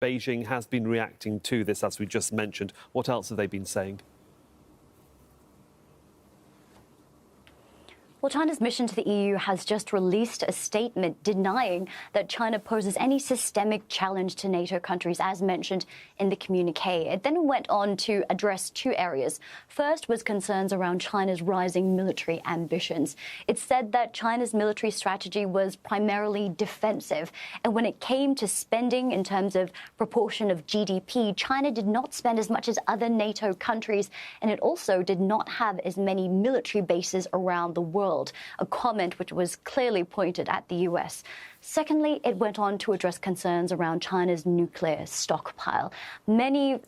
Beijing has been reacting to this, as we just mentioned. What else have they been saying? Well, China's mission to the EU has just released a statement denying that China poses any systemic challenge to NATO countries, as mentioned in the communique. It then went on to address two areas. First was concerns around China's rising military ambitions. It said that China's military strategy was primarily defensive. And when it came to spending in terms of proportion of GDP, China did not spend as much as other NATO countries, and it also did not have as many military bases around the world. A comment which was clearly pointed at the US. Secondly, it went on to address concerns around China's nuclear stockpile. Many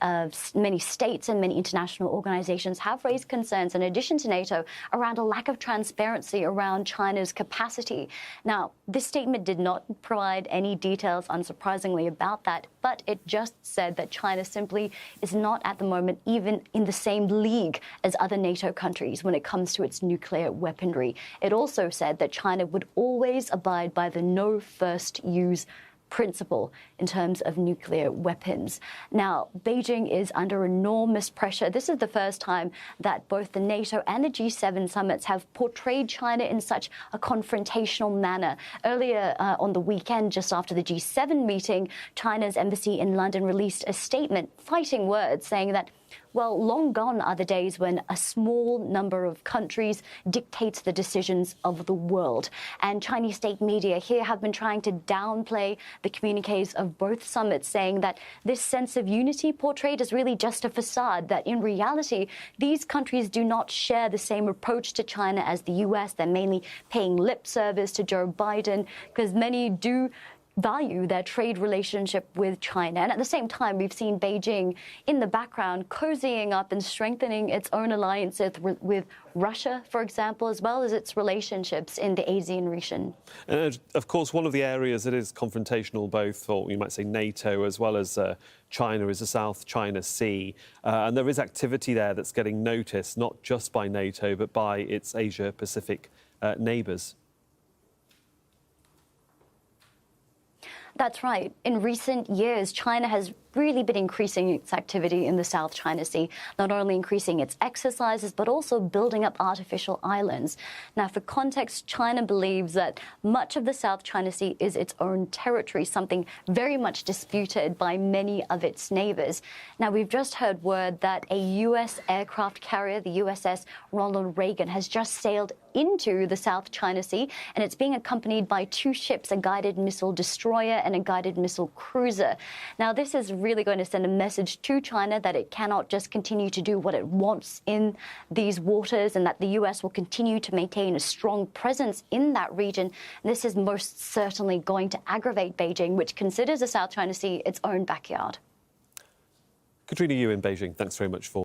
states and many international organizations have raised concerns, in addition to NATO, around a lack of transparency around China's capacity. Now, this statement did not provide any details, unsurprisingly, about that, but it just said that China simply is not at the moment even in the same league as other NATO countries when it comes to its nuclear weaponry. It also said that China would always abide by the no first use principle in terms of nuclear weapons. Now, Beijing is under enormous pressure. This is the first time that both the NATO and the G7 summits have portrayed China in such a confrontational manner. Earlier on the weekend, just after the G7 meeting, China's embassy in London released a statement, fighting words, saying that, well, long gone are the days when a small number of countries dictates the decisions of the world. And Chinese state media here have been trying to downplay the communiques of both summits, saying that this sense of unity portrayed is really just a facade, that in reality, these countries do not share the same approach to China as the US. They're mainly paying lip service to Joe Biden, because many do value their trade relationship with China. And at the same time, we've seen Beijing in the background cozying up and strengthening its own alliances with Russia, for example, as well as its relationships in the Asian region. And of course, one of the areas that is confrontational, both, or you might say NATO, as well as China, is the South China Sea. And there is activity there that's getting noticed, not just by NATO, but by its Asia-Pacific neighbours. That's right. In recent years, China has really been increasing its activity in the South China Sea, not only increasing its exercises, but also building up artificial islands. Now, for context, China believes that much of the South China Sea is its own territory, something very much disputed by many of its neighbors. Now, we've just heard word that a U.S. aircraft carrier, the USS Ronald Reagan, has just sailed into the South China Sea, and it's being accompanied by two ships, a guided missile destroyer and a guided missile cruiser. Now, this is really going to send a message to China that it cannot just continue to do what it wants in these waters, and that the U.S. will continue to maintain a strong presence in that region. And this is most certainly going to aggravate Beijing, which considers the South China Sea its own backyard. Katrina Yu in Beijing, thanks very much for